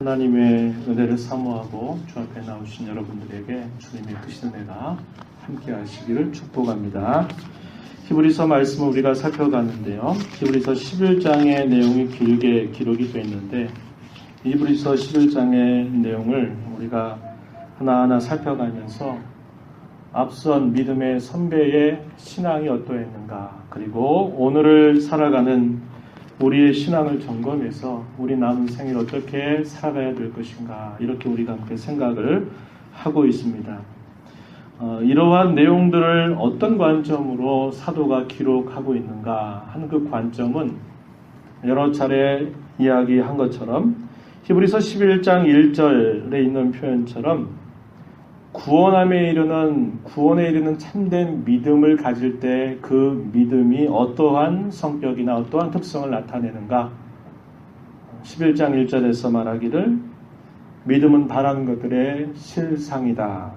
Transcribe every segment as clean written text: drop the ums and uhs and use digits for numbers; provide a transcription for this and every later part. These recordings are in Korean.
하나님의 은혜를 사모하고 주 앞에 나오신 여러분들에게 주님의 크신 은혜가 함께 하시기를 축복합니다. 히브리서 말씀을 우리가 살펴가는데요. 히브리서 11장의 내용이 길게 기록이 되어 있는데 히브리서 11장의 내용을 우리가 하나하나 살펴가면서 앞선 믿음의 선배의 신앙이 어떠했는가, 그리고 오늘을 살아가는 우리의 신앙을 점검해서 우리 남은 생을 어떻게 살아가야 될 것인가, 이렇게 우리가 함께 생각을 하고 있습니다. 이러한 내용들을 어떤 관점으로 사도가 기록하고 있는가 하는 그 관점은 여러 차례 이야기한 것처럼 히브리서 11장 1절에 있는 표현처럼 구원에 이르는 참된 믿음을 가질 때 그 믿음이 어떠한 성격이나 어떠한 특성을 나타내는가. 11장 1절에서 말하기를 믿음은 바라는 것들의 실상이다,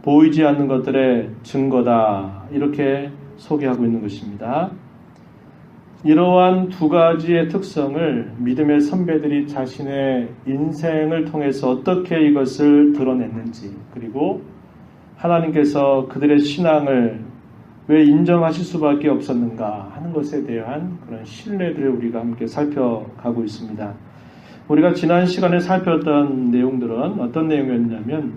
보이지 않는 것들의 증거다, 이렇게 소개하고 있는 것입니다. 이러한 두 가지의 특성을 믿음의 선배들이 자신의 인생을 통해서 어떻게 이것을 드러냈는지, 그리고 하나님께서 그들의 신앙을 왜 인정하실 수밖에 없었는가 하는 것에 대한 그런 신뢰들을 우리가 함께 살펴가고 있습니다. 우리가 지난 시간에 살폈던 내용들은 어떤 내용이었냐면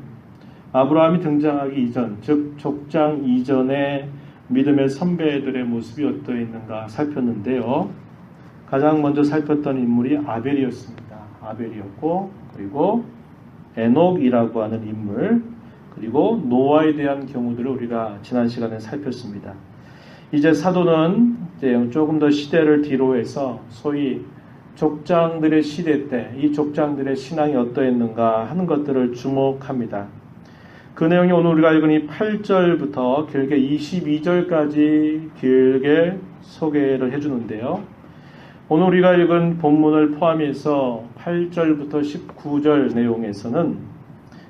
아브라함이 등장하기 이전, 즉 족장 이전에 믿음의 선배들의 모습이 어떠했는가 살폈는데요. 가장 먼저 살폈던 인물이 아벨이었습니다. 아벨이었고, 그리고 에녹이라고 하는 인물, 그리고 노아에 대한 경우들을 우리가 지난 시간에 살폈습니다. 이제 사도는 이제 조금 더 시대를 뒤로 해서 소위 족장들의 시대 때 이 족장들의 신앙이 어떠했는가 하는 것들을 주목합니다. 그 내용이 오늘 우리가 읽은 이 8절부터 길게 22절까지 길게 소개를 해주는데요. 오늘 우리가 읽은 본문을 포함해서 8절부터 19절 내용에서는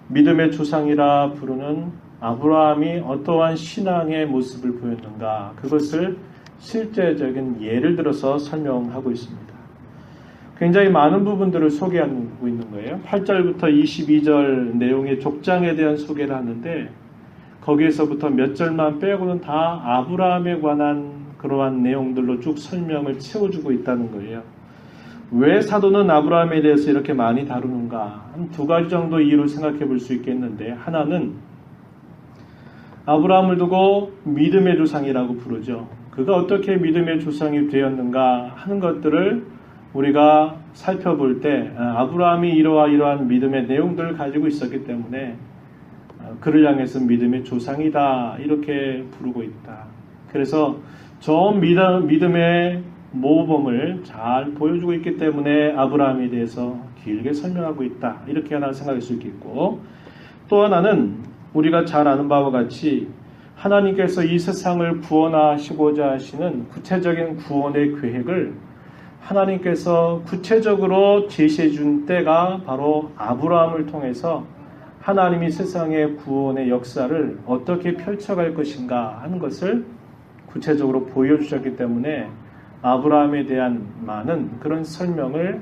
믿음의 조상이라 부르는 아브라함이 어떠한 신앙의 모습을 보였는가, 그것을 실제적인 예를 들어서 설명하고 있습니다. 굉장히 많은 부분들을 소개하고 있는 거예요. 8절부터 22절 내용의 족장에 대한 소개를 하는데 거기에서부터 몇 절만 빼고는 다 아브라함에 관한 그러한 내용들로 쭉 설명을 채워주고 있다는 거예요. 왜 사도는 아브라함에 대해서 이렇게 많이 다루는가? 한 두 가지 정도 이유를 생각해 볼 수 있겠는데, 하나는 아브라함을 두고 믿음의 조상이라고 부르죠. 그가 어떻게 믿음의 조상이 되었는가 하는 것들을 우리가 살펴볼 때 아브라함이 이러한 믿음의 내용들을 가지고 있었기 때문에 그를 향해서 믿음의 조상이다, 이렇게 부르고 있다. 그래서 저 믿음의 모범을 잘 보여주고 있기 때문에 아브라함에 대해서 길게 설명하고 있다, 이렇게 하나 생각할 수 있겠고, 또 하나는 우리가 잘 아는 바와 같이 하나님께서 이 세상을 구원하시고자 하시는 구체적인 구원의 계획을 하나님께서 구체적으로 제시해 준 때가 바로 아브라함을 통해서 하나님이 세상의 구원의 역사를 어떻게 펼쳐갈 것인가 하는 것을 구체적으로 보여주셨기 때문에 아브라함에 대한 많은 그런 설명을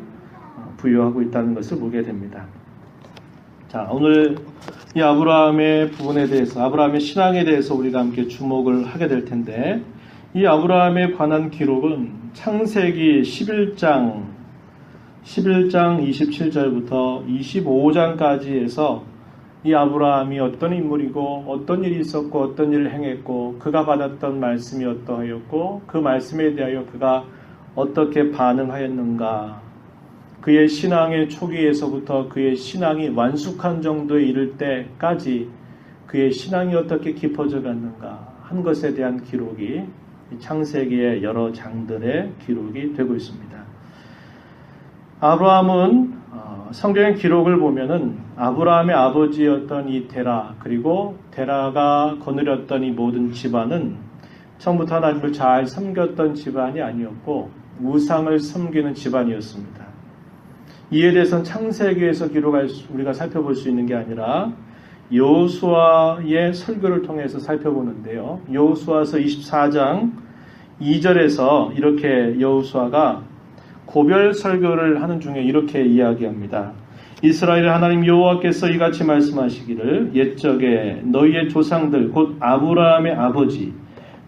부여하고 있다는 것을 보게 됩니다. 자, 오늘 이 아브라함의 부분에 대해서, 아브라함의 신앙에 대해서 우리가 함께 주목을 하게 될 텐데, 이 아브라함에 관한 기록은 창세기 11장 27절부터 25장까지 해서 이 아브라함이 어떤 인물이고 어떤 일이 있었고 어떤 일을 행했고 그가 받았던 말씀이 어떠하였고 그 말씀에 대하여 그가 어떻게 반응하였는가, 그의 신앙의 초기에서부터 그의 신앙이 완숙한 정도에 이를 때까지 그의 신앙이 어떻게 깊어져 갔는가 한 것에 대한 기록이 창세기의 여러 장들의 기록이 되고 있습니다. 아브라함은 성경의 기록을 보면은 아브라함의 아버지였던 이 데라, 그리고 데라가 거느렸던 이 모든 집안은 처음부터 하나님을 잘 섬겼던 집안이 아니었고 우상을 섬기는 집안이었습니다. 이에 대해서는 창세기에서 우리가 살펴볼 수 있는 게 아니라 여호수아의 설교를 통해서 살펴보는데요. 여호수아서 24장 2절에서 이렇게 여호수아가 고별 설교를 하는 중에 이렇게 이야기합니다. 이스라엘의 하나님 여호와께서 이같이 말씀하시기를 옛적에 너희의 조상들 곧 아브라함의 아버지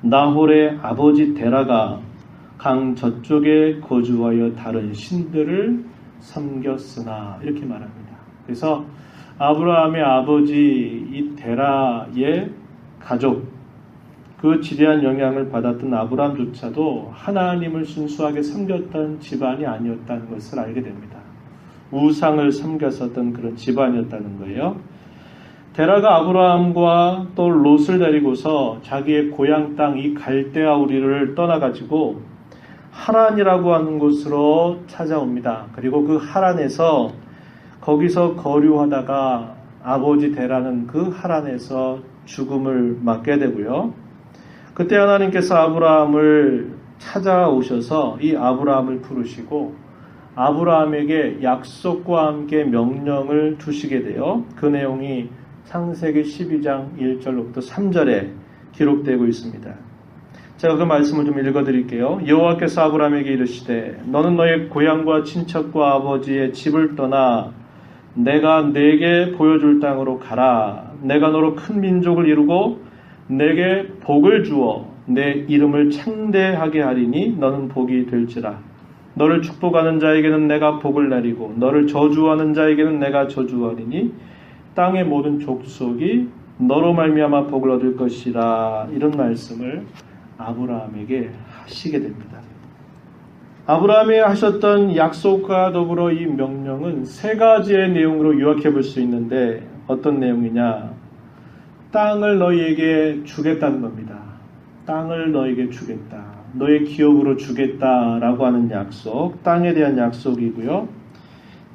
나홀의 아버지 데라가 강 저쪽에 거주하여 다른 신들을 섬겼으나 이렇게 말합니다. 그래서 아브라함의 아버지 이 데라의 가족 그 지대한 영향을 받았던 아브라함조차도 하나님을 순수하게 섬겼던 집안이 아니었다는 것을 알게 됩니다. 우상을 섬겼었던 그런 집안이었다는 거예요. 데라가 아브라함과 또 롯을 데리고서 자기의 고향 땅 이 갈대아 우리를 떠나가지고 하란이라고 하는 곳으로 찾아옵니다. 그리고 그 하란에서 거기서 거류하다가 아버지 데라는 그 하란에서 죽음을 맞게 되고요. 그때 하나님께서 아브라함을 찾아오셔서 이 아브라함을 부르시고 아브라함에게 약속과 함께 명령을 주시게 돼요. 그 내용이 창세기 12장 1절로부터 3절에 기록되고 있습니다. 제가 그 말씀을 좀 읽어드릴게요. 여호와께서 아브라함에게 이르시되 너는 너의 고향과 친척과 아버지의 집을 떠나 내가 네게 보여줄 땅으로 가라. 내가 너로 큰 민족을 이루고 내게 복을 주어 내 이름을 창대하게 하리니 너는 복이 될지라. 너를 축복하는 자에게는 내가 복을 내리고 너를 저주하는 자에게는 내가 저주하리니 땅의 모든 족속이 너로 말미암아 복을 얻을 것이라. 이런 말씀을 아브라함에게 하시게 됩니다. 아브라함이 하셨던 약속과 더불어 이 명령은 세 가지의 내용으로 요약해 볼 수 있는데 어떤 내용이냐? 땅을 너희에게 주겠다는 겁니다. 땅을 너에게 주겠다. 너의 기업으로 주겠다라고 하는 약속, 땅에 대한 약속이고요.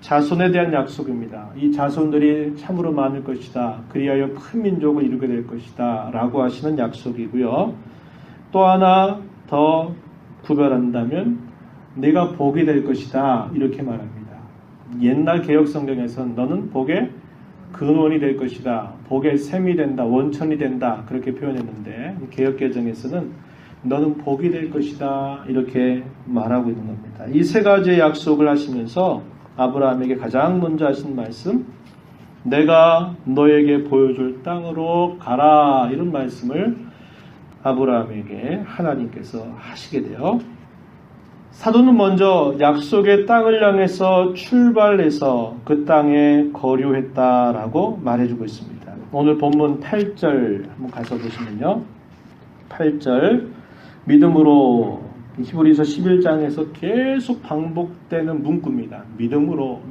자손에 대한 약속입니다. 이 자손들이 참으로 많을 것이다. 그리하여 큰 민족을 이루게 될 것이다. 라고 하시는 약속이고요. 또 하나 더 구별한다면 내가 복이 될 것이다. 이렇게 말합니다. 옛날 개혁성경에서는 너는 복의 근원이 될 것이다. 복의 샘이 된다. 원천이 된다. 그렇게 표현했는데 개혁개정에서는 너는 복이 될 것이다. 이렇게 말하고 있는 겁니다. 이 세 가지의 약속을 하시면서 아브라함에게 가장 먼저 하신 말씀, 내가 너에게 보여줄 땅으로 가라. 이런 말씀을 아브라함에게 하나님께서 하시게 돼요. 사도는 먼저 약속의 땅을 향해서 출발해서 그 땅에 거류했다라고 말해주고 있습니다. 오늘 본문 8절 한번 가서 보시면요. 8절 믿음으로 히브리서 11장에서 계속 반복되는 문구입니다. 믿음으로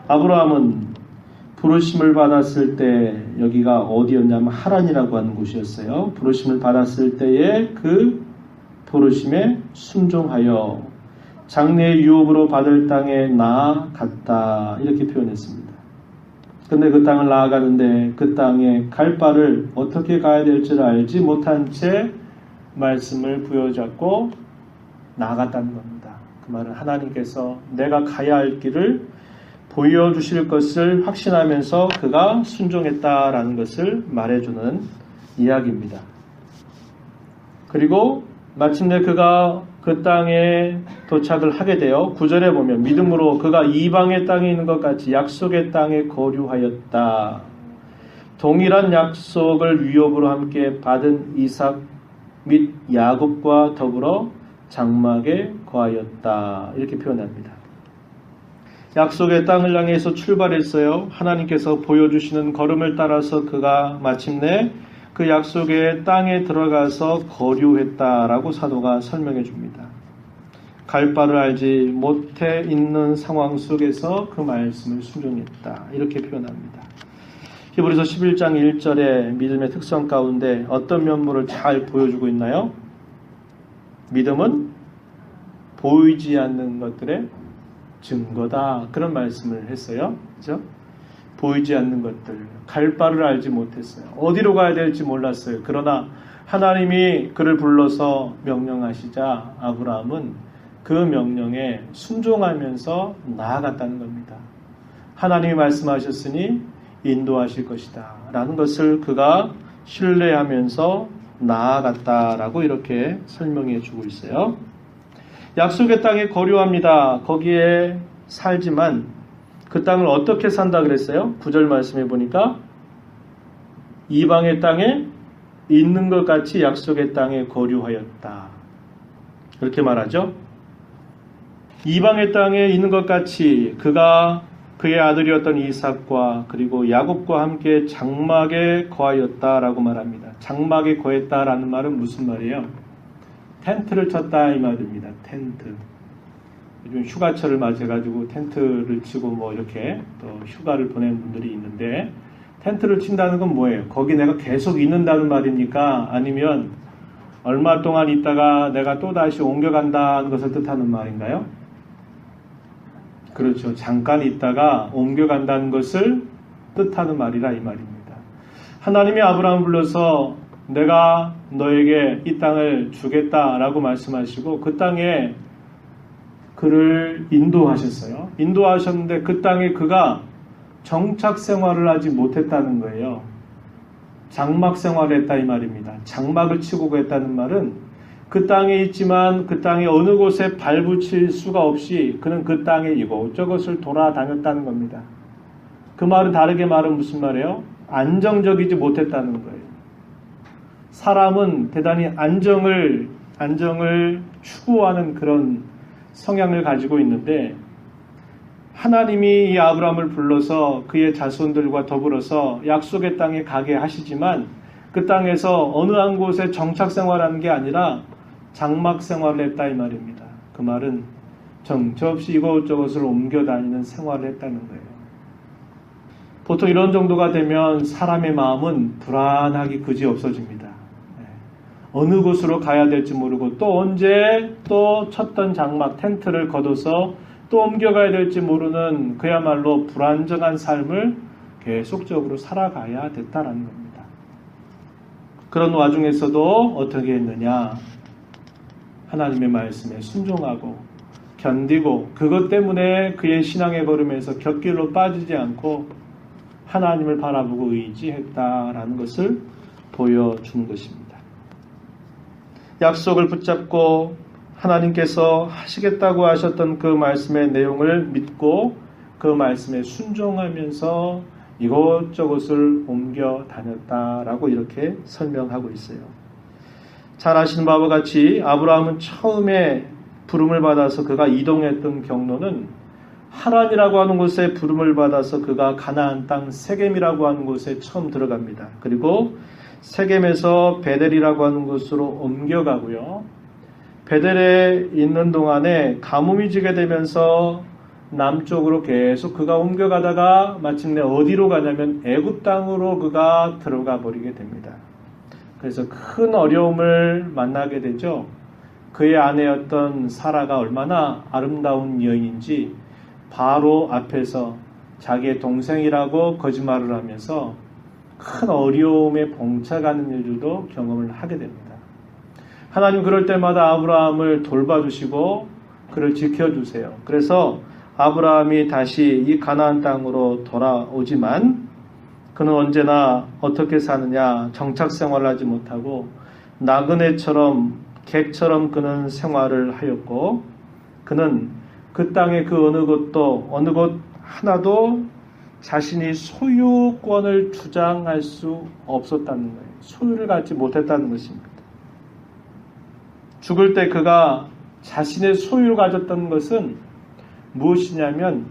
아브라함은 부르심을 받았을 때 여기가 어디였냐면 하란이라고 하는 곳이었어요. 부르심을 받았을 때에 그 부르심에 순종하여 장래의 유업으로 받을 땅에 나아갔다. 이렇게 표현했습니다. 근데 그 땅을 나아가는데 그 땅에 갈 바를 어떻게 가야 될지를 알지 못한 채 말씀을 부여잡고 나아갔다는 겁니다. 그 말은 하나님께서 내가 가야 할 길을 보여주실 것을 확신하면서 그가 순종했다라는 것을 말해주는 이야기입니다. 그리고 마침내 그가 그 땅에 도착을 하게 되어 9절에 보면 믿음으로 그가 이방의 땅에 있는 것 같이 약속의 땅에 거류하였다. 동일한 약속을 위협으로 함께 받은 이삭 및 야곱과 더불어 장막에 거하였다. 이렇게 표현합니다. 약속의 땅을 향해서 출발했어요. 하나님께서 보여주시는 걸음을 따라서 그가 마침내 그 약속의 땅에 들어가서 거류했다라고 사도가 설명해 줍니다. 갈 바를 알지 못해 있는 상황 속에서 그 말씀을 순종했다. 이렇게 표현합니다. 히브리서 11장 1절의 믿음의 특성 가운데 어떤 면모를 잘 보여주고 있나요? 믿음은 보이지 않는 것들의 증거다. 그런 말씀을 했어요. 그렇죠? 보이지 않는 것들, 갈 바를 알지 못했어요. 어디로 가야 될지 몰랐어요. 그러나 하나님이 그를 불러서 명령하시자 아브라함은 그 명령에 순종하면서 나아갔다는 겁니다. 하나님이 말씀하셨으니 인도하실 것이다 라는 것을 그가 신뢰하면서 나아갔다라고 이렇게 설명해 주고 있어요. 약속의 땅에 거류합니다. 거기에 살지만 그 땅을 어떻게 산다 그랬어요? 9절 말씀해 보니까 이방의 땅에 있는 것 같이 약속의 땅에 거류하였다. 그렇게 말하죠. 이방의 땅에 있는 것 같이 그가 그의 아들이었던 이삭과 그리고 야곱과 함께 장막에 거하였다라고 말합니다. 장막에 거했다라는 말은 무슨 말이에요? 텐트를 쳤다 이 말입니다. 텐트. 요즘 휴가철을 맞아가지고 텐트를 치고 뭐 이렇게 또 휴가를 보내는 분들이 있는데 텐트를 친다는 건 뭐예요? 거기 내가 계속 있는다는 말입니까? 아니면 얼마 동안 있다가 내가 또다시 옮겨간다는 것을 뜻하는 말인가요? 그렇죠. 잠깐 있다가 옮겨간다는 것을 뜻하는 말이라 이 말입니다. 하나님이 아브라함을 불러서 내가 너에게 이 땅을 주겠다라고 말씀하시고 그 땅에 그를 인도하셨어요. 인도하셨는데 그 땅에 그가 정착 생활을 하지 못했다는 거예요. 장막 생활을 했다 이 말입니다. 장막을 치고 했다는 말은 그 땅에 있지만 그 땅에 어느 곳에 발붙일 수가 없이 그는 그 땅에 이곳저곳을 돌아다녔다는 겁니다. 그 말은 다르게 말은 무슨 말이에요? 안정적이지 못했다는 거예요. 사람은 대단히 안정을 추구하는 그런 성향을 가지고 있는데 하나님이 이 아브라함을 불러서 그의 자손들과 더불어서 약속의 땅에 가게 하시지만 그 땅에서 어느 한 곳에 정착 생활하는 게 아니라 장막 생활을 했다 이 말입니다. 그 말은 정처없이 이곳저곳을 옮겨 다니는 생활을 했다는 거예요. 보통 이런 정도가 되면 사람의 마음은 불안하기 그지없어집니다. 어느 곳으로 가야 될지 모르고 또 언제 또 쳤던 장막 텐트를 걷어서 또 옮겨가야 될지 모르는 그야말로 불안정한 삶을 계속적으로 살아가야 됐다라는 겁니다. 그런 와중에서도 어떻게 했느냐? 하나님의 말씀에 순종하고 견디고 그것 때문에 그의 신앙의 걸음에서 곁길로 빠지지 않고 하나님을 바라보고 의지했다라는 것을 보여주는 것입니다. 약속을 붙잡고 하나님께서 하시겠다고 하셨던 그 말씀의 내용을 믿고 그 말씀에 순종하면서 이곳저곳을 옮겨 다녔다라고 이렇게 설명하고 있어요. 잘 아시는 바와 같이 아브라함은 처음에 부름을 받아서 그가 이동했던 경로는 하란이라고 하는 곳에 부름을 받아서 그가 가나안 땅 세겜이라고 하는 곳에 처음 들어갑니다. 그리고 세겜에서 베델이라고 하는 곳으로 옮겨가고요. 베델에 있는 동안에 가뭄이 지게 되면서 남쪽으로 계속 그가 옮겨가다가 마침내 어디로 가냐면 애굽 땅으로 그가 들어가 버리게 됩니다. 그래서 큰 어려움을 만나게 되죠. 그의 아내였던 사라가 얼마나 아름다운 여인인지 바로 앞에서 자기의 동생이라고 거짓말을 하면서 큰 어려움에 봉착하는 일들도 경험을 하게 됩니다. 하나님 그럴 때마다 아브라함을 돌봐주시고 그를 지켜주세요. 그래서 아브라함이 다시 이 가나안 땅으로 돌아오지만 그는 언제나 어떻게 사느냐? 정착 생활을 하지 못하고 나그네처럼 객처럼 그는 생활을 하였고 그는 그 땅의 그 어느 곳 하나도 자신이 소유권을 주장할 수 없었다는 거예요. 소유를 갖지 못했다는 것입니다. 죽을 때 그가 자신의 소유를 가졌던 것은 무엇이냐면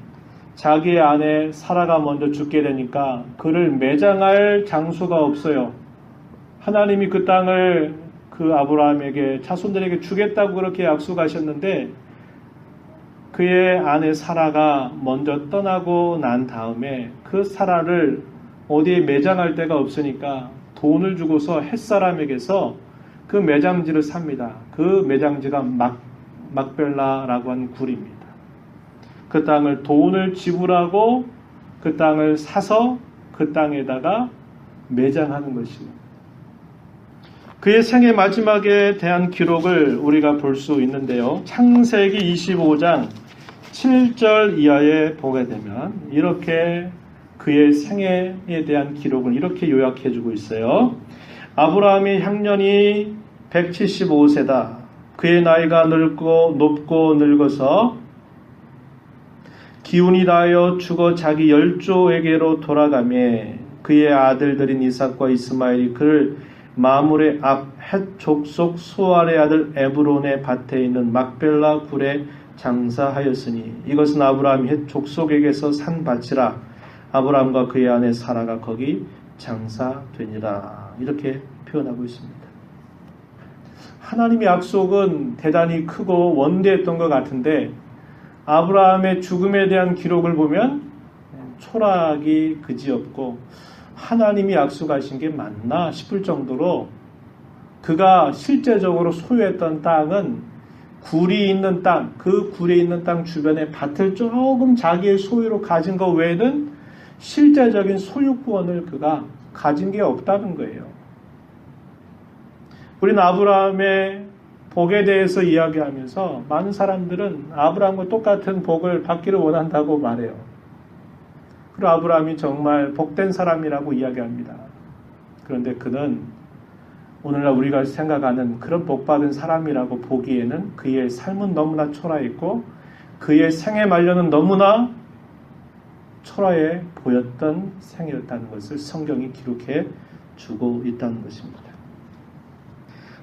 자기의 아내 사라가 먼저 죽게 되니까 그를 매장할 장소가 없어요. 하나님이 그 땅을 그 아브라함에게 자손들에게 주겠다고 그렇게 약속하셨는데 그의 아내 사라가 먼저 떠나고 난 다음에 그 사라를 어디에 매장할 데가 없으니까 돈을 주고서 햇사람에게서 그 매장지를 삽니다. 그 매장지가 막벨라라고 하는 굴입니다. 그 땅을 돈을 지불하고 그 땅을 사서 그 땅에다가 매장하는 것이에요. 그의 생애 마지막에 대한 기록을 우리가 볼 수 있는데요. 창세기 25장 7절 이하에 보게 되면 이렇게 그의 생애에 대한 기록을 이렇게 요약해주고 있어요. 아브라함의 향년이 175세다. 그의 나이가 늙고 높고 늙어서 기운이 다하여 죽어 자기 열조에게로 돌아가며 그의 아들들인 이삭과 이스마엘이 그를 마물의 앞 헷 족속 소알의 아들 에브론의 밭에 있는 막벨라 굴에 장사하였으니 이것은 아브라함이 헷 족속에게서 산 밭이라. 아브라함과 그의 아내 사라가 거기 장사되니라. 이렇게 표현하고 있습니다. 하나님의 약속은 대단히 크고 원대했던 것 같은데 아브라함의 죽음에 대한 기록을 보면 초락이 그지없고 하나님이 약속하신 게 맞나 싶을 정도로 그가 실제적으로 소유했던 땅은 굴이 있는 땅, 그 굴에 있는 땅 주변에 밭을 조금 자기의 소유로 가진 것 외에는 실제적인 소유권을 그가 가진 게 없다는 거예요. 우리는 아브라함의 복에 대해서 이야기하면서 많은 사람들은 아브라함과 똑같은 복을 받기를 원한다고 말해요. 그리고 아브라함이 정말 복된 사람이라고 이야기합니다. 그런데 그는 오늘날 우리가 생각하는 그런 복받은 사람이라고 보기에는 그의 삶은 너무나 초라했고 그의 생애 말년은 너무나 초라해 보였던 생이었다는 것을 성경이 기록해 주고 있다는 것입니다.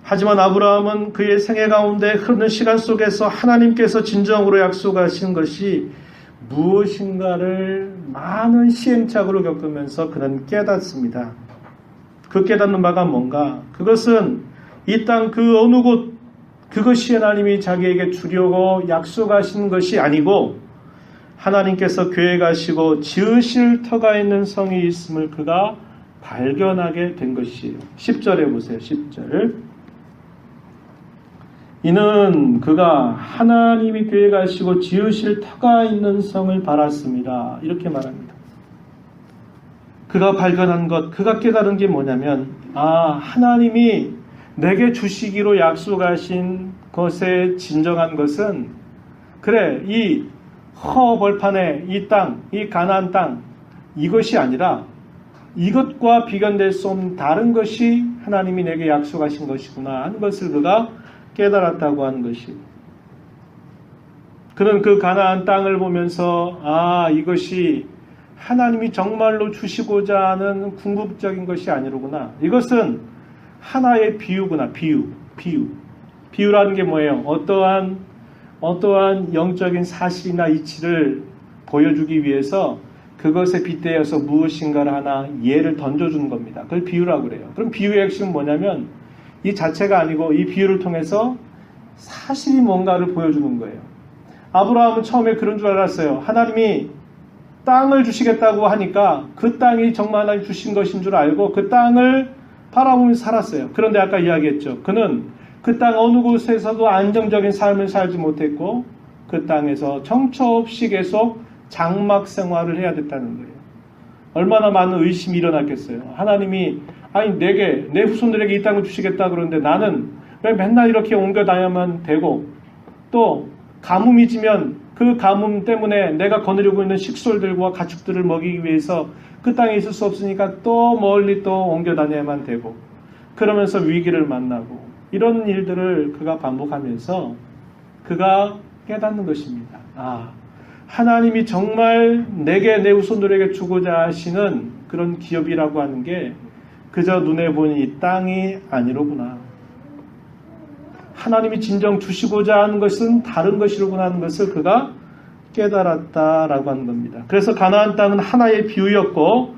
하지만 아브라함은 그의 생애 가운데 흐르는 시간 속에서 하나님께서 진정으로 약속하신 것이 무엇인가를 많은 시행착오를 겪으면서 그는 깨닫습니다. 그 깨닫는 바가 뭔가? 그것은 이 땅 그 어느 곳 그것이 하나님이 자기에게 주려고 약속하신 것이 아니고 하나님께서 계획하시고 지으실 터가 있는 성이 있음을 그가 발견하게 된 것이에요. 10절에 보세요. 10절. 이는 그가 하나님이 계획하시고 지으실 터가 있는 성을 바랐습니다. 이렇게 말합니다. 그가 발견한 것, 그가 깨달은 게 뭐냐면 하나님이 내게 주시기로 약속하신 것의 진정한 것은 그래, 이 허벌판의 이 땅, 이 가나안 땅 이것이 아니라 이것과 비견될 수 없는 다른 것이 하나님이 내게 약속하신 것이구나 하는 것을 그가 깨달았다고 하는 것이. 그는 그 가나안 땅을 보면서 이것이 하나님이 정말로 주시고자 하는 궁극적인 것이 아니로구나. 이것은 하나의 비유구나. 비유라는 게 뭐예요? 어떠한 영적인 사실이나 이치를 보여주기 위해서 그것에 빗대어서 무엇인가를 하나 예를 던져주는 겁니다. 그걸 비유라고 그래요. 그럼 비유의 핵심은 뭐냐면 이 자체가 아니고 이 비유를 통해서 사실이 뭔가를 보여주는 거예요. 아브라함은 처음에 그런 줄 알았어요. 하나님이 땅을 주시겠다고 하니까 그 땅이 정말 하나님 주신 것인 줄 알고 그 땅을 바라보면서 살았어요. 그런데 아까 이야기했죠. 그는 그 땅 어느 곳에서도 안정적인 삶을 살지 못했고 그 땅에서 정처 없이 계속 장막 생활을 해야 됐다는 거예요. 얼마나 많은 의심이 일어났겠어요. 하나님이 내게 내 후손들에게 이 땅을 주시겠다 그러는데 나는 왜 맨날 이렇게 옮겨 다녀야만 되고 또 가뭄이 지면 그 가뭄 때문에 내가 거느리고 있는 식솔들과 가축들을 먹이기 위해서 그 땅에 있을 수 없으니까 또 멀리 또 옮겨 다녀야만 되고 그러면서 위기를 만나고 이런 일들을 그가 반복하면서 그가 깨닫는 것입니다. 하나님이 정말 내게 내 후손들에게 주고자 하시는 그런 기업이라고 하는 게 그저 눈에 보이는 이 땅이 아니로구나. 하나님이 진정 주시고자 하는 것은 다른 것이로구나 하는 것을 그가 깨달았다라고 하는 겁니다. 그래서 가나안 땅은 하나의 비유였고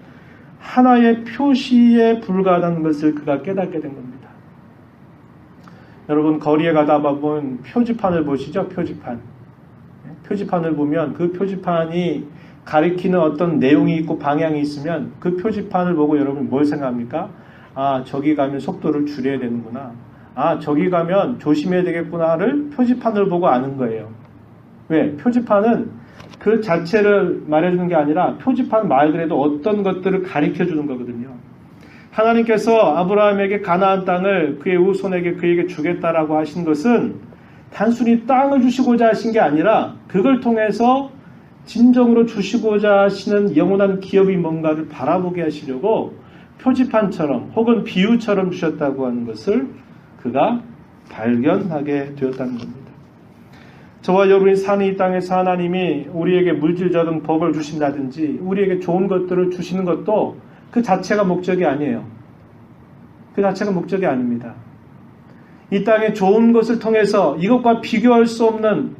하나의 표시에 불과하다는 것을 그가 깨닫게 된 겁니다. 여러분 거리에 가다 보면 표지판을 보시죠. 표지판을 보면 그 표지판이 가리키는 어떤 내용이 있고 방향이 있으면 그 표지판을 보고 여러분 뭘 생각합니까? 저기 가면 속도를 줄여야 되는구나. 저기 가면 조심해야 되겠구나를 표지판을 보고 아는 거예요. 왜? 표지판은 그 자체를 말해주는 게 아니라 표지판 말 그대로 어떤 것들을 가리켜주는 거거든요. 하나님께서 아브라함에게 가나안 땅을 그의 후손에게 그에게 주겠다라고 하신 것은 단순히 땅을 주시고자 하신 게 아니라 그걸 통해서 진정으로 주시고자 하시는 영원한 기업이 뭔가를 바라보게 하시려고 표지판처럼 혹은 비유처럼 주셨다고 하는 것을 그가 발견하게 되었다는 겁니다. 저와 여러분이 사는 이 땅에서 하나님이 우리에게 물질적인 복을 주신다든지 우리에게 좋은 것들을 주시는 것도 그 자체가 목적이 아니에요. 그 자체가 목적이 아닙니다. 이 땅에 좋은 것을 통해서 이것과 비교할 수 없는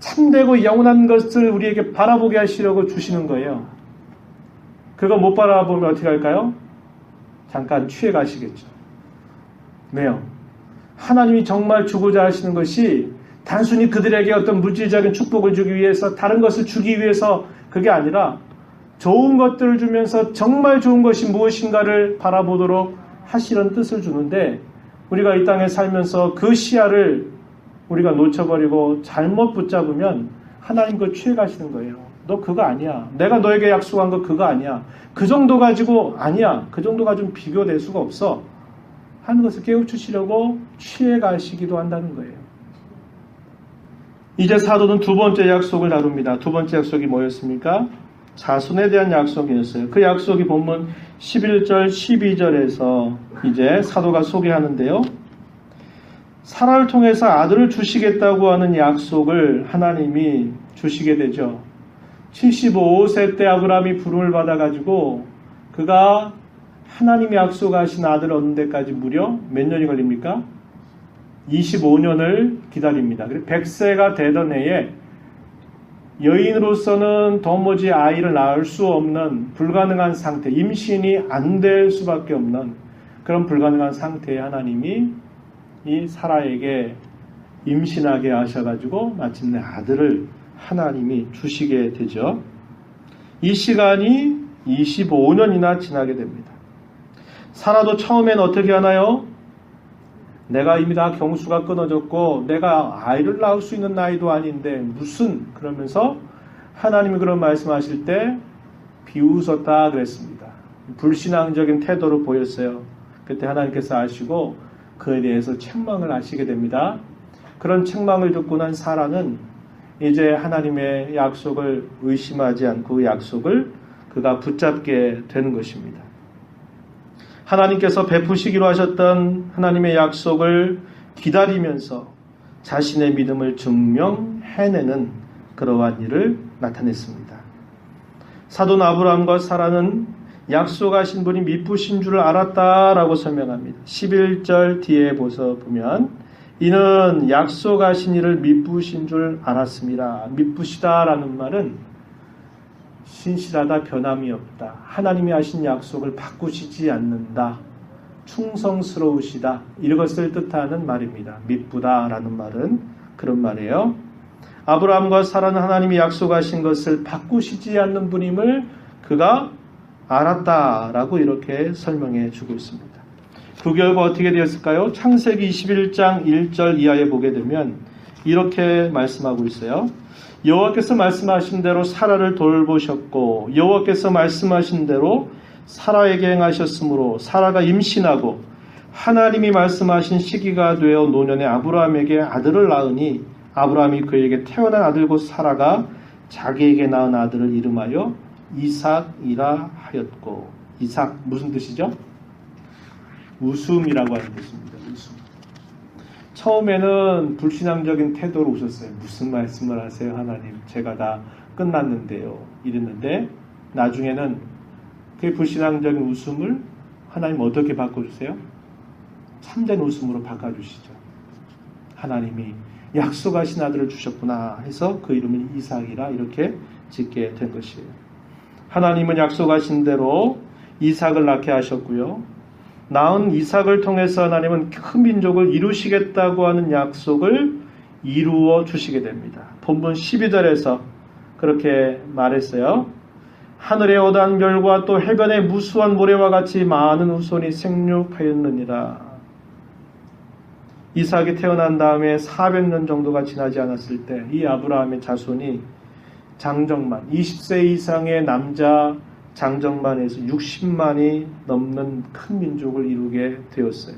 참되고 영원한 것을 우리에게 바라보게 하시려고 주시는 거예요. 그거 못 바라보면 어떻게 할까요? 잠깐 취해 가시겠죠. 왜요? 하나님이 정말 주고자 하시는 것이 단순히 그들에게 어떤 물질적인 축복을 주기 위해서 다른 것을 주기 위해서 그게 아니라 좋은 것들을 주면서 정말 좋은 것이 무엇인가를 바라보도록 하시는 뜻을 주는데 우리가 이 땅에 살면서 그 시야를 우리가 놓쳐버리고 잘못 붙잡으면 하나님 그거 취해 가시는 거예요. 너 그거 아니야. 내가 너에게 약속한 거 그거 아니야. 그 정도 가지고 아니야. 그 정도 가지고 비교될 수가 없어. 하는 것을 깨우치시려고 취해 가시기도 한다는 거예요. 이제 사도는 두 번째 약속을 다룹니다. 두 번째 약속이 뭐였습니까? 자손에 대한 약속이었어요. 그 약속이 본문 11절, 12절에서 이제 사도가 소개하는데요. 사라를 통해서 아들을 주시겠다고 하는 약속을 하나님이 주시게 되죠. 75세 때 아브라함이 부름을 받아가지고 그가 하나님이 약속하신 아들을 얻는 데까지 무려 몇 년이 걸립니까? 25년을 기다립니다. 100세가 되던 해에 여인으로서는 도무지 아이를 낳을 수 없는 불가능한 상태, 임신이 안 될 수밖에 없는 그런 불가능한 상태에 하나님이 이 사라에게 임신하게 하셔가지고 마침내 아들을 하나님이 주시게 되죠. 이 시간이 25년이나 지나게 됩니다. 사라도 처음엔 어떻게 하나요? 내가 이미 다 경수가 끊어졌고 내가 아이를 낳을 수 있는 나이도 아닌데 무슨 그러면서 하나님이 그런 말씀하실 때 비웃었다 그랬습니다. 불신앙적인 태도를 보였어요. 그때 하나님께서 아시고 그에 대해서 책망을 하시게 됩니다. 그런 책망을 듣고 난 사라는 이제 하나님의 약속을 의심하지 않고 그 약속을 그가 붙잡게 되는 것입니다. 하나님께서 베푸시기로 하셨던 하나님의 약속을 기다리면서 자신의 믿음을 증명해내는 그러한 일을 나타냈습니다. 사돈 아브라함과 사라는 약속하신 분이 미쁘신 줄을 알았다라고 설명합니다. 11절 뒤에 보면 이는 약속하신 이를 미쁘신 줄 알았습니다. 미쁘시다라는 말은 신실하다, 변함이 없다. 하나님이 하신 약속을 바꾸시지 않는다. 충성스러우시다. 이것을 뜻하는 말입니다. 미쁘다라는 말은 그런 말이에요. 아브라함과 사라는 하나님이 약속하신 것을 바꾸시지 않는 분임을 그가 알았다라고 이렇게 설명해 주고 있습니다. 그 결과 어떻게 되었을까요? 창세기 21장 1절 이하에 보게 되면 이렇게 말씀하고 있어요. 여호와께서 말씀하신 대로 사라를 돌보셨고 여호와께서 말씀하신 대로 사라에게 행하셨으므로 사라가 임신하고 하나님이 말씀하신 시기가 되어 노년에 아브라함에게 아들을 낳으니 아브라함이 그에게 태어난 아들 곧 사라가 자기에게 낳은 아들을 이름하여 이삭이라 하였고 이삭 무슨 뜻이죠? 웃음이라고 하는 뜻입니다. 웃음. 처음에는 불신앙적인 태도로 웃었어요. 무슨 말씀을 하세요 하나님, 제가 다 끝났는데요 이랬는데 나중에는 그 불신앙적인 웃음을 하나님 어떻게 바꿔주세요? 참된 웃음으로 바꿔주시죠. 하나님이 약속하신 아들을 주셨구나 해서 그 이름을 이삭이라 이렇게 짓게 된 것이에요. 하나님은 약속하신 대로 이삭을 낳게 하셨고요. 낳은 이삭을 통해서 하나님은 큰 민족을 이루시겠다고 하는 약속을 이루어 주시게 됩니다. 본문 12절에서 그렇게 말했어요. 하늘의 어두운 별과 또 해변의 무수한 모래와 같이 많은 후손이 생육하였느니라. 이삭이 태어난 다음에 400년 정도가 지나지 않았을 때 이 아브라함의 자손이 장정만 20세 이상의 남자 장정만에서 60만이 넘는 큰 민족을 이루게 되었어요.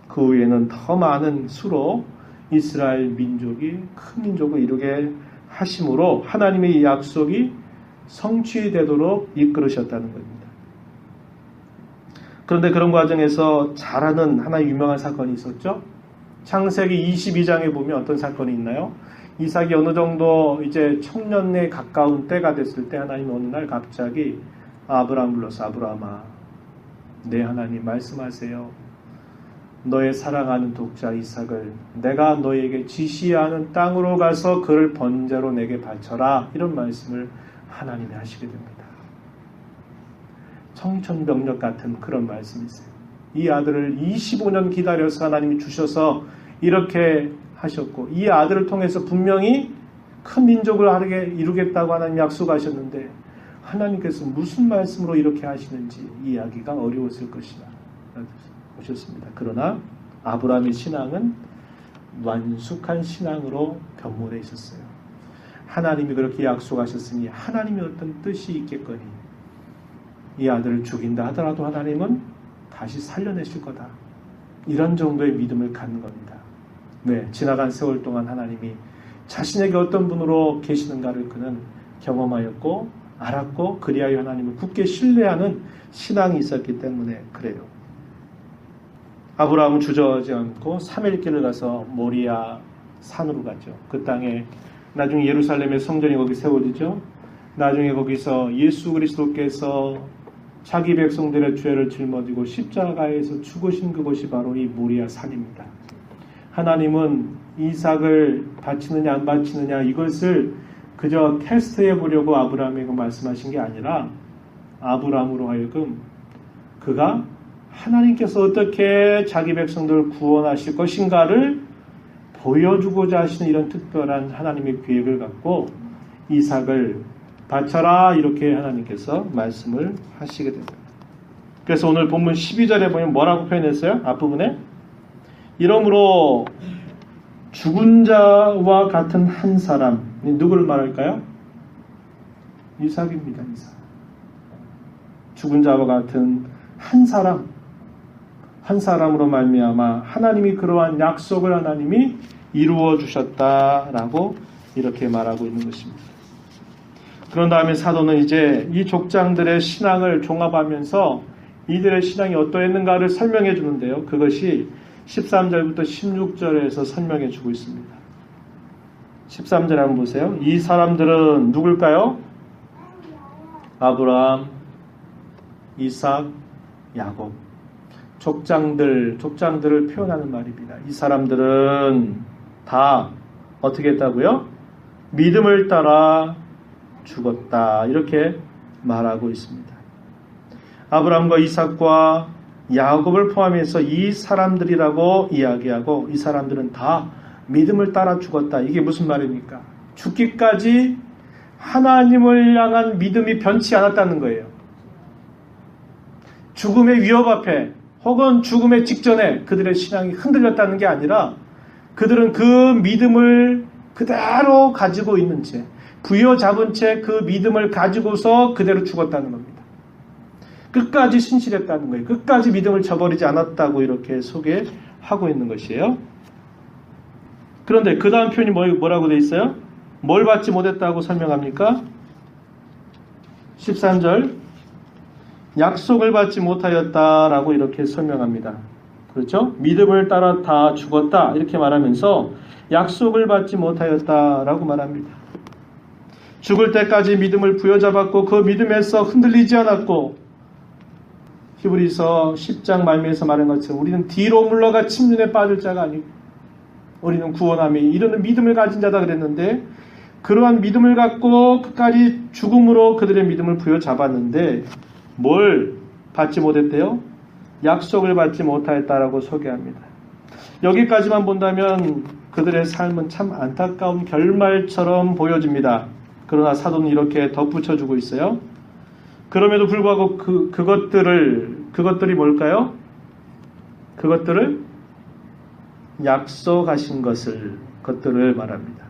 그 후에는 더 많은 수로 이스라엘 민족이 큰 민족을 이루게 하심으로 하나님의 이 약속이 성취되도록 이끌으셨다는 겁니다. 그런데 그런 과정에서 잘하는 하나의 유명한 사건이 있었죠. 창세기 22장에 보면 어떤 사건이 있나요? 이삭이 어느 정도 이제 청년에 가까운 때가 됐을 때 하나님 어느 날 갑자기 아브라함 불러서 아브라함아, 내 하나님 말씀하세요. 너의 사랑하는 독자 이삭을 내가 너에게 지시하는 땅으로 가서 그를 번제로 내게 바쳐라. 이런 말씀을 하나님이 하시게 됩니다. 청천벽력 같은 그런 말씀이세요. 이 아들을 25년 기다려서 하나님이 주셔서 이렇게 하셨고, 이 아들을 통해서 분명히 큰 민족을 이루겠다고 하나님 약속하셨는데 하나님께서 무슨 말씀으로 이렇게 하시는지 이해하기가 어려웠을 것이다 보셨습니다. 그러나 아브라함의 신앙은 완숙한 신앙으로 변모되어 있었어요. 하나님이 그렇게 약속하셨으니 하나님의 어떤 뜻이 있겠거니 이 아들을 죽인다 하더라도 하나님은 다시 살려내실 거다. 이런 정도의 믿음을 갖는 겁니다. 네, 지나간 세월 동안 하나님이 자신에게 어떤 분으로 계시는가를 그는 경험하였고 알았고, 그리하여 하나님을 굳게 신뢰하는 신앙이 있었기 때문에 그래요. 아브라함은 주저하지 않고 3일 길을 가서 모리아 산으로 가죠. 그 땅에 나중에 예루살렘의 성전이 거기 세워지죠. 나중에 거기서 예수 그리스도께서 자기 백성들의 죄를 짊어지고 십자가에서 죽으신 그곳이 바로 이 모리아 산입니다. 하나님은 이삭을 바치느냐 안 바치느냐 이것을 그저 테스트해 보려고 아브라함에게 말씀하신 게 아니라 아브라함으로 하여금 그가 하나님께서 어떻게 자기 백성들을 구원하실 것인가를 보여주고자 하시는 이런 특별한 하나님의 계획을 갖고 이삭을 바쳐라 이렇게 하나님께서 말씀을 하시게 됩니다. 그래서 오늘 본문 12절에 보면 뭐라고 표현했어요? 앞부분에 이러므로 죽은 자와 같은 한 사람, 누구를 말할까요? 이삭입니다. 이삭. 죽은 자와 같은 한 사람으로 말미암아 하나님이 그러한 약속을 하나님이 이루어 주셨다라고 이렇게 말하고 있는 것입니다. 그런 다음에 사도는 이제 이 족장들의 신앙을 종합하면서 이들의 신앙이 어떠했는가를 설명해 주는데요. 그것이 13절부터 16절에서 설명해 주고 있습니다. 13절 한번 보세요. 이 사람들은 누굴까요? 아브라함, 이삭, 야곱. 족장들을 표현하는 말입니다. 이 사람들은 다 어떻게 했다고요? 믿음을 따라 죽었다. 이렇게 말하고 있습니다. 아브라함과 이삭과 야곱을 포함해서 이 사람들이라고 이야기하고 이 사람들은 다 믿음을 따라 죽었다. 이게 무슨 말입니까? 죽기까지 하나님을 향한 믿음이 변치 않았다는 거예요. 죽음의 위협 앞에 혹은 죽음의 직전에 그들의 신앙이 흔들렸다는 게 아니라 그들은 그 믿음을 그대로 가지고 있는 채 부여잡은 채 그 믿음을 가지고서 그대로 죽었다는 겁니다. 끝까지 신실했다는 거예요. 끝까지 믿음을 저버리지 않았다고 이렇게 소개하고 있는 것이에요. 그런데 그 다음 표현이 뭐라고 되어 있어요? 뭘 받지 못했다고 설명합니까? 13절 약속을 받지 못하였다라고 이렇게 설명합니다. 그렇죠? 믿음을 따라 다 죽었다 이렇게 말하면서 약속을 받지 못하였다라고 말합니다. 죽을 때까지 믿음을 부여잡았고 그 믿음에서 흔들리지 않았고 히브리서 10장 말미에서 말한 것처럼 우리는 뒤로 물러가 침륜에 빠질 자가 아니고 우리는 구원함이 이르는 믿음을 가진 자다 그랬는데 그러한 믿음을 갖고 끝까지 죽음으로 그들의 믿음을 부여잡았는데 뭘 받지 못했대요? 약속을 받지 못하였다라고 소개합니다. 여기까지만 본다면 그들의 삶은 참 안타까운 결말처럼 보여집니다. 그러나 사도는 이렇게 덧붙여주고 있어요. 그럼에도 불구하고 그것들이 뭘까요? 그것들을 약속하신 것들을 말합니다.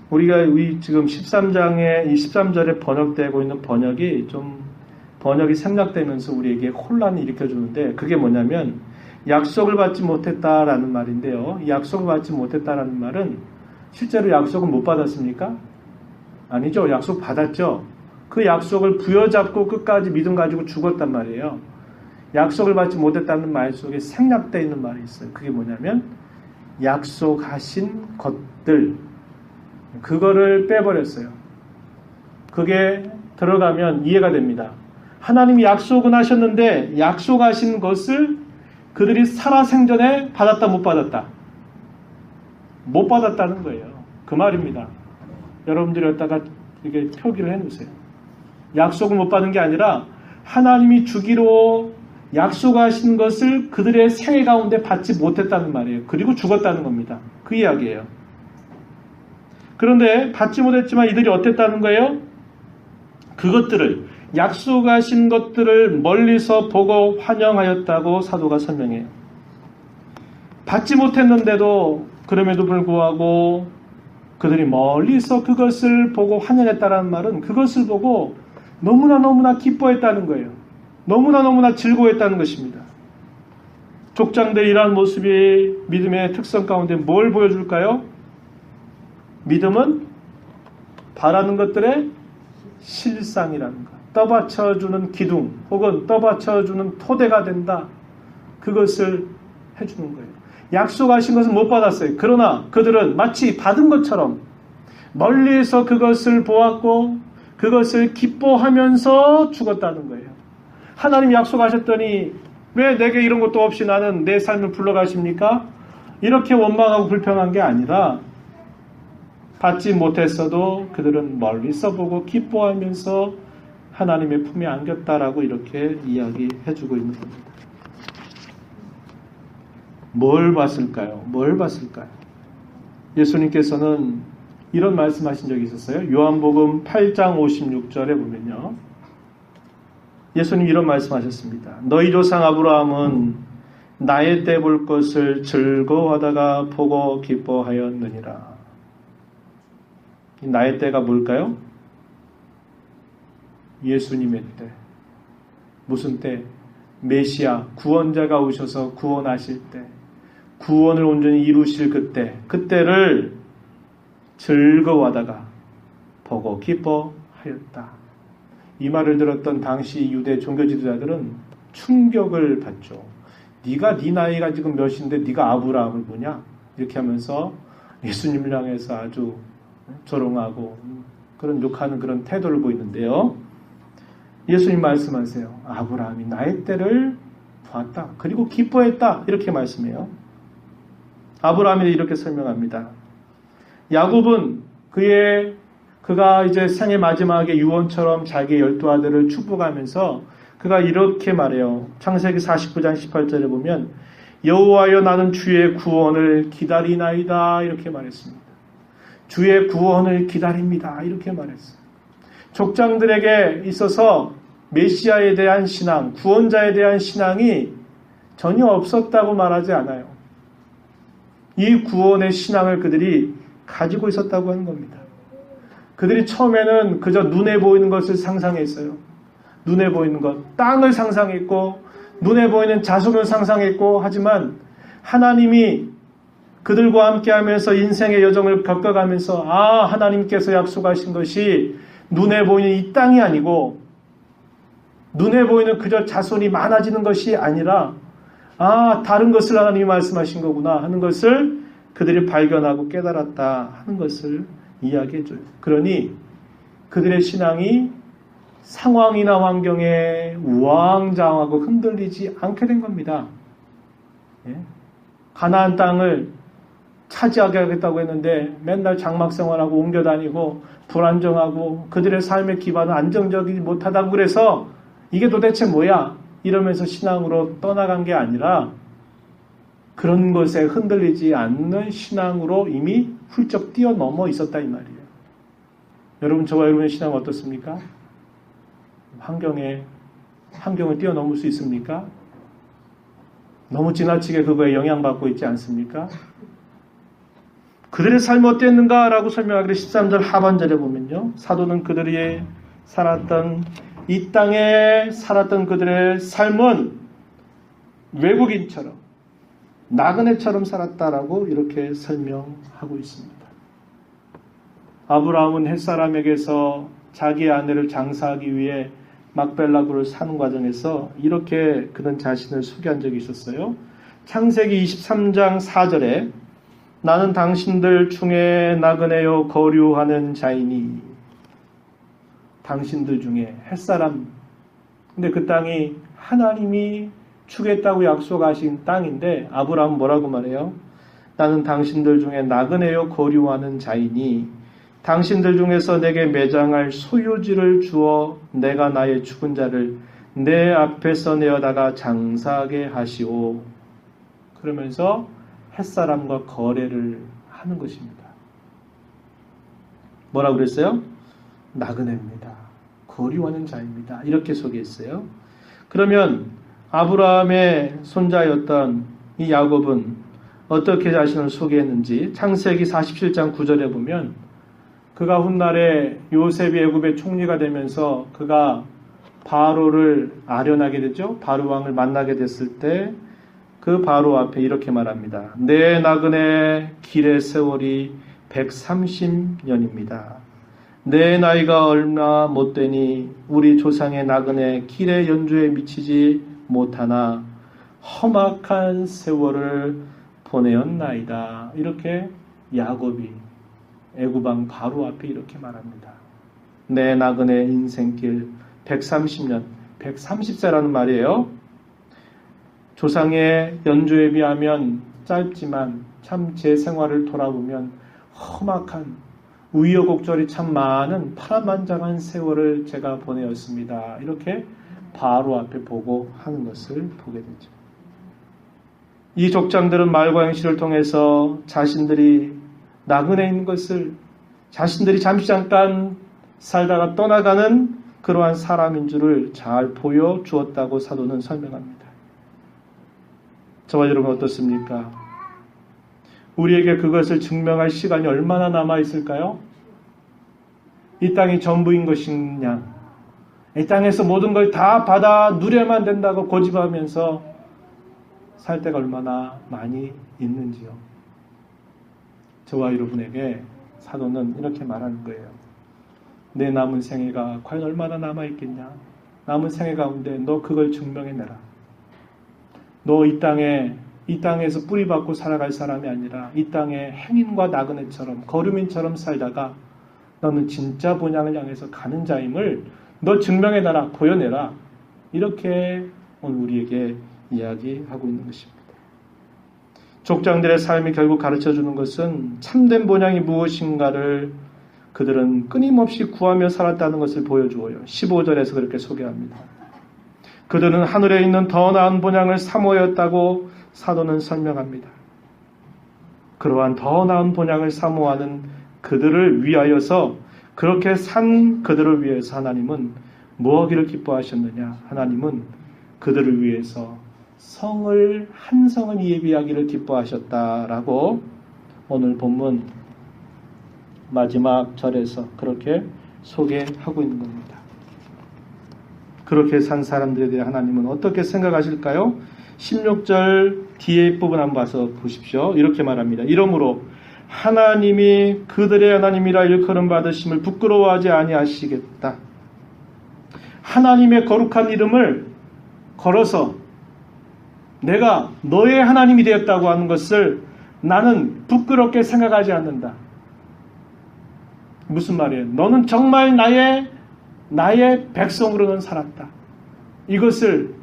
우리가 지금 13장에 이 13절에 번역되고 있는 번역이 생략되면서 우리에게 혼란을 일으켜주는데 그게 뭐냐면 약속을 받지 못했다라는 말인데요. 이 약속을 받지 못했다라는 말은 실제로 약속을 못 받았습니까? 아니죠. 약속 받았죠. 그 약속을 부여잡고 끝까지 믿음 가지고 죽었단 말이에요. 약속을 받지 못했다는 말 속에 생략되어 있는 말이 있어요. 그게 뭐냐면 약속하신 것들, 그거를 빼버렸어요. 그게 들어가면 이해가 됩니다. 하나님이 약속은 하셨는데 약속하신 것을 그들이 살아생전에 받았다 못 받았다? 못 받았다는 거예요. 그 말입니다. 여러분들이 여기다가 이게 표기를 해놓으세요. 약속을 못 받은 게 아니라 하나님이 주기로 약속하신 것을 그들의 생애 가운데 받지 못했다는 말이에요. 그리고 죽었다는 겁니다. 그 이야기예요. 그런데 받지 못했지만 이들이 어땠다는 거예요? 그것들을 약속하신 것들을 멀리서 보고 환영하였다고 사도가 설명해요. 받지 못했는데도 그럼에도 불구하고 그들이 멀리서 그것을 보고 환영했다는 말은 그것을 보고 너무나 기뻐했다는 거예요. 너무나 즐거워했다는 것입니다. 족장들의 이러한 모습이 믿음의 특성 가운데 뭘 보여줄까요? 믿음은 바라는 것들의 실상이라는 것. 떠받쳐주는 기둥 혹은 떠받쳐주는 토대가 된다. 그것을 해주는 거예요. 약속하신 것은 못 받았어요. 그러나 그들은 마치 받은 것처럼 멀리에서 그것을 보았고 그것을 기뻐하면서 죽었다는 거예요. 하나님 약속하셨더니 왜 내게 이런 것도 없이 나는 내 삶을 불러가십니까? 이렇게 원망하고 불평한 게 아니라 받지 못했어도 그들은 멀리서 보고 기뻐하면서 하나님의 품에 안겼다라고 이렇게 이야기해주고 있는 겁니다. 뭘 봤을까요? 뭘 봤을까요? 예수님께서는 이런 말씀하신 적이 있었어요. 요한복음 8장 56절에 보면요. 예수님 이런 말씀하셨습니다. 너희 조상 아브라함은 나의 때 볼 것을 즐거워하다가 보고 기뻐하였느니라. 나의 때가 뭘까요? 예수님의 때. 무슨 때? 메시아, 구원자가 오셔서 구원하실 때. 구원을 온전히 이루실 그때. 그때를 즐거워하다가 보고 기뻐하였다. 이 말을 들었던 당시 유대 종교 지도자들은 충격을 받죠. 네가 네 나이가 지금 몇인데 네가 아브라함을 보냐? 이렇게 하면서 예수님을 향해서 아주 조롱하고 그런 욕하는 그런 태도를 보이는데요. 예수님 말씀하세요. 아브라함이 나의 때를 보았다. 그리고 기뻐했다. 이렇게 말씀해요. 아브라함이 이렇게 설명합니다. 야곱은 그가 이제 생애 마지막에 유언처럼 자기의 12아들을 축복하면서 그가 이렇게 말해요. 창세기 49장 18절에 보면 여호와여 나는 주의 구원을 기다리나이다. 이렇게 말했습니다. 주의 구원을 기다립니다. 이렇게 말했어요. 족장들에게 있어서 메시아에 대한 신앙, 구원자에 대한 신앙이 전혀 없었다고 말하지 않아요. 이 구원의 신앙을 그들이 가지고 있었다고 하는 겁니다. 그들이 처음에는 그저 눈에 보이는 것을 상상했어요. 눈에 보이는 것, 땅을 상상했고 눈에 보이는 자손을 상상했고 하지만 하나님이 그들과 함께하면서 인생의 여정을 겪어가면서 하나님께서 약속하신 것이 눈에 보이는 이 땅이 아니고 눈에 보이는 그저 자손이 많아지는 것이 아니라 다른 것을 하나님이 말씀하신 거구나 하는 것을 그들이 발견하고 깨달았다 하는 것을 이야기해줘요. 그러니 그들의 신앙이 상황이나 환경에 우왕좌왕하고 흔들리지 않게 된 겁니다. 가나안 땅을 차지하게 하겠다고 했는데 맨날 장막 생활하고 옮겨 다니고 불안정하고 그들의 삶의 기반은 안정적이지 못하다고 그래서 이게 도대체 뭐야? 이러면서 신앙으로 떠나간 게 아니라 그런 것에 흔들리지 않는 신앙으로 이미 훌쩍 뛰어넘어 있었다 이 말이에요. 여러분 저와 여러분의 신앙은 어떻습니까? 환경을 뛰어넘을 수 있습니까? 너무 지나치게 그거에 영향받고 있지 않습니까? 그들의 삶이 어땠는가라고 설명하기를 13절 하반절에 보면요. 사도는 그들이 살았던 이 땅에 살았던 그들의 삶은 외국인처럼 나그네처럼 살았다라고 이렇게 설명하고 있습니다. 아브라함은 햇사람에게서 자기의 아내를 장사하기 위해 막벨라굴을 사는 과정에서 이렇게 그는 자신을 소개한 적이 있었어요. 창세기 23장 4절에 나는 당신들 중에 나그네요 거류하는 자이니. 당신들 중에 햇사람. 근데 그 땅이 하나님이 주겠다고 약속하신 땅인데 아브라함은 뭐라고 말해요? 나는 당신들 중에 나그네요 거류하는 자이니 당신들 중에서 내게 매장할 소유지를 주어 내가 나의 죽은 자를 내 앞에서 내어다가 장사하게 하시오. 그러면서 햇사람과 거래를 하는 것입니다. 뭐라고 그랬어요? 나그네입니다. 거류하는 자입니다. 이렇게 소개했어요. 그러면 아브라함의 손자였던 이 야곱은 어떻게 자신을 소개했는지 창세기 47장 9절에 보면 그가 훗날에 요셉이 애굽의 총리가 되면서 그가 바로를 아련하게 되죠. 바로 왕을 만나게 됐을 때 그 바로 앞에 이렇게 말합니다. 내 나그네 길의 세월이 130년입니다. 내 나이가 얼마 못되니 우리 조상의 나그네 길의 연주에 미치지 못하나 험악한 세월을 보내었나이다. 이렇게 야곱이 애굽왕 바로 앞에 이렇게 말합니다. 내 나그네 인생길 130년, 130세라는 말이에요. 조상의 연주에 비하면 짧지만 참 제 생활을 돌아보면 험악한 우여곡절이 참 많은 파란만장한 세월을 제가 보내었습니다. 이렇게 바로 앞에 보고 하는 것을 보게 되죠. 이 족장들은 말과 행실을 통해서 자신들이 나그네 있는 것을 자신들이 잠시 잠깐 살다가 떠나가는 그러한 사람인 줄을 잘 보여주었다고 사도는 설명합니다. 저와 여러분 어떻습니까? 우리에게 그것을 증명할 시간이 얼마나 남아있을까요? 이 땅이 전부인 것이냐? 이 땅에서 모든 걸 다 받아 누려만 된다고 고집하면서 살 때가 얼마나 많이 있는지요. 저와 여러분에게 사도는 이렇게 말하는 거예요. 내 남은 생애가 과연 얼마나 남아있겠냐? 남은 생애 가운데 너 그걸 증명해내라. 너 이 땅에서 뿌리박고 살아갈 사람이 아니라 이 땅에 행인과 나그네처럼 거류민처럼 살다가 너는 진짜 본향을 향해서 가는 자임을 너 증명해내라, 보여내라. 이렇게 오늘 우리에게 이야기하고 있는 것입니다. 족장들의 삶이 결국 가르쳐주는 것은 참된 본향이 무엇인가를 그들은 끊임없이 구하며 살았다는 것을 보여주어요. 15절에서 그렇게 소개합니다. 그들은 하늘에 있는 더 나은 본향을 사모하였다고 사도는 설명합니다. 그러한 더 나은 본향을 사모하는 그들을 위하여서 그렇게 산 그들을 위해서 하나님은 무엇을 기뻐하셨느냐? 하나님은 그들을 위해서 한 성을 예비하기를 기뻐하셨다라고 오늘 본문 마지막 절에서 그렇게 소개하고 있는 겁니다. 그렇게 산 사람들에 대해 하나님은 어떻게 생각하실까요? 16절 뒤에 부분 한번 봐서 보십시오. 이렇게 말합니다. 이러므로 하나님이 그들의 하나님이라 일컬음 받으심을 부끄러워하지 아니하시겠다. 하나님의 거룩한 이름을 걸어서 내가 너의 하나님이 되었다고 하는 것을 나는 부끄럽게 생각하지 않는다. 무슨 말이에요? 너는 정말 나의 백성으로는 살았다. 이것을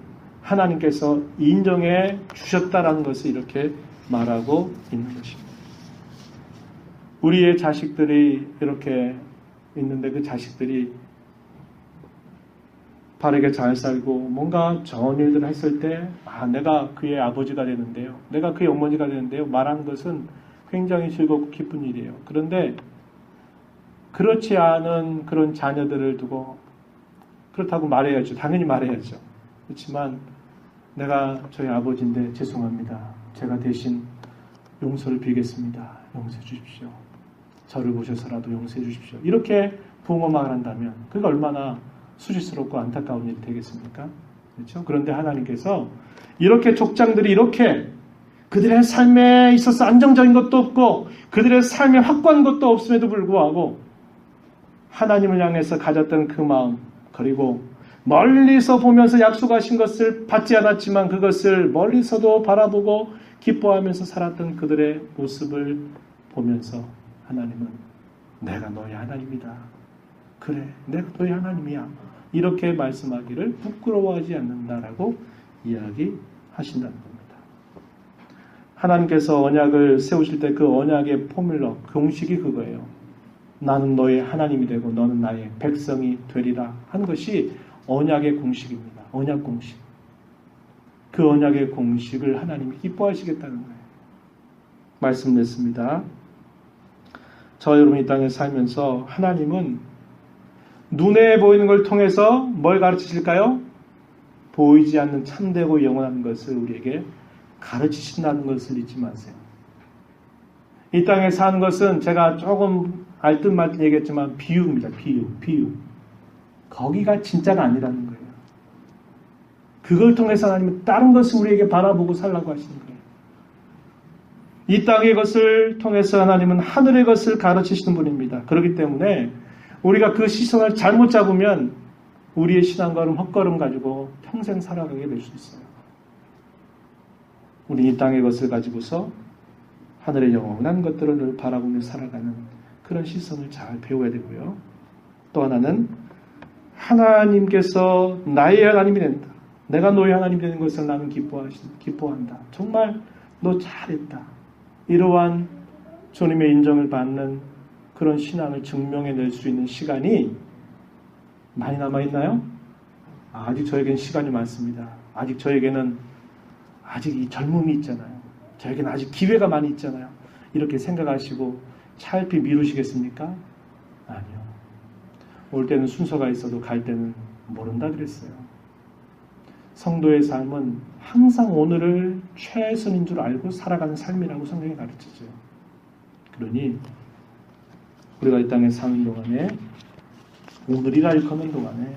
하나님께서 인정해 주셨다라는 것을 이렇게 말하고 있는 것입니다. 우리의 자식들이 이렇게 있는데 그 자식들이 바르게 잘 살고 뭔가 좋은 일들을 했을 때 내가 그의 아버지가 되는데요. 내가 그의 어머니가 되는데요. 말하는 것은 굉장히 즐겁고 기쁜 일이에요. 그런데 그렇지 않은 그런 자녀들을 두고 그렇다고 말해야죠. 당연히 말해야죠. 그렇지만 내가 저희 아버지인데 죄송합니다. 제가 대신 용서를 빌겠습니다. 용서해 주십시오. 저를 보셔서라도 용서해 주십시오. 이렇게 부모만 한다면 그게 얼마나 수치스럽고 안타까운 일이 되겠습니까? 그렇죠? 그런데 하나님께서 이렇게 족장들이 이렇게 그들의 삶에 있어서 안정적인 것도 없고 그들의 삶에 확고한 것도 없음에도 불구하고 하나님을 향해서 가졌던 그 마음, 그리고 멀리서 보면서 약속하신 것을 받지 않았지만 그것을 멀리서도 바라보고 기뻐하면서 살았던 그들의 모습을 보면서 하나님은 내가 너의 하나님이다. 그래, 내가 너의 하나님이야. 이렇게 말씀하기를 부끄러워하지 않는다라고 이야기하신다는 겁니다. 하나님께서 언약을 세우실 때 그 언약의 포뮬러, 공식이 그거예요. 나는 너의 하나님이 되고 너는 나의 백성이 되리라 하는 것이 언약의 공식입니다. 언약 공식. 그 언약의 공식을 하나님이 기뻐하시겠다는 거예요. 말씀냈습니다. 저와 여러분이 이 땅에 살면서 하나님은 눈에 보이는 걸 통해서 뭘 가르치실까요? 보이지 않는 참되고 영원한 것을 우리에게 가르치신다는 것을 잊지 마세요. 이 땅에 사는 것은 제가 조금 알듯 말듯 얘기했지만 비유입니다. 비유. 거기가 진짜가 아니라는 거예요. 그걸 통해서 하나님은 다른 것을 우리에게 바라보고 살라고 하시는 거예요. 이 땅의 것을 통해서 하나님은 하늘의 것을 가르치시는 분입니다. 그렇기 때문에 우리가 그 시선을 잘못 잡으면 우리의 신앙과는 헛걸음 가지고 평생 살아가게 될 수 있어요. 우리 이 땅의 것을 가지고서 하늘의 영원한 것들을 늘 바라보며 살아가는 그런 시선을 잘 배워야 되고요. 또 하나는 하나님께서 나의 하나님이 된다. 내가 너의 하나님이 되는 것을 나는 기뻐한다. 정말 너 잘했다. 이러한 주님의 인정을 받는 그런 신앙을 증명해낼 수 있는 시간이 많이 남아있나요? 아직 저에게는 시간이 많습니다. 아직 저에게는 아직 이 젊음이 있잖아요. 저에게는 아직 기회가 많이 있잖아요. 이렇게 생각하시고 차일피 미루시겠습니까? 아니요. 올 때는 순서가 있어도 갈 때는 모른다 그랬어요. 성도의 삶은 항상 오늘을 최선인 줄 알고 살아가는 삶이라고 성경이 가르치죠. 그러니 우리가 이 땅에 사는 동안에 오늘이라 일컫는 동안에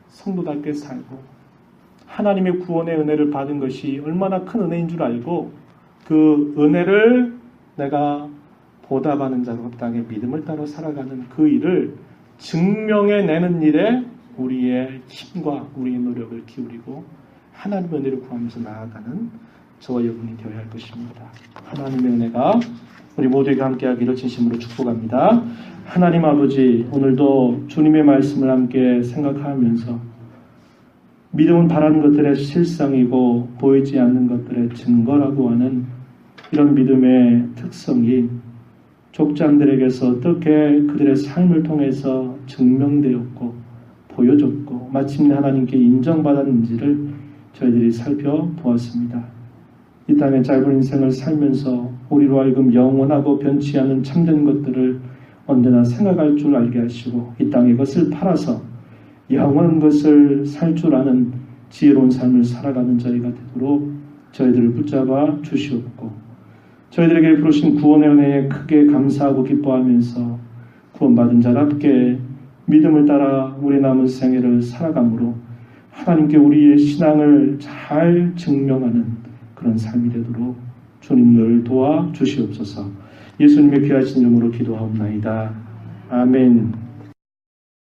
성도답게 살고 하나님의 구원의 은혜를 받은 것이 얼마나 큰 은혜인 줄 알고 그 은혜를 내가 보답하는 자로 땅에 믿음을 따라 살아가는 그 일을 증명해내는 일에 우리의 힘과 우리의 노력을 기울이고 하나님의 은혜를 구하면서 나아가는 저와 여러분이 되어야 할 것입니다. 하나님의 은혜가 우리 모두에게 함께하기를 진심으로 축복합니다. 하나님 아버지, 오늘도 주님의 말씀을 함께 생각하면서 믿음은 바라는 것들의 실상이고 보이지 않는 것들의 증거라고 하는 이런 믿음의 특성이 족장들에게서 어떻게 그들의 삶을 통해서 증명되었고 보여졌고 마침내 하나님께 인정받았는지를 저희들이 살펴보았습니다. 이 땅의 짧은 인생을 살면서 우리로 하여금 영원하고 변치 않은 참된 것들을 언제나 생각할 줄 알게 하시고 이 땅의 것을 팔아서 영원한 것을 살 줄 아는 지혜로운 삶을 살아가는 저희가 되도록 저희들을 붙잡아 주시옵고 저희들에게 부르신 구원의 은혜에 크게 감사하고 기뻐하면서 구원받은 자답게 믿음을 따라 우리 남은 생애를 살아감으로 하나님께 우리의 신앙을 잘 증명하는 그런 삶이 되도록 주님 늘 도와 주시옵소서. 예수님의 귀하신 이름으로 기도하옵나이다. 아멘.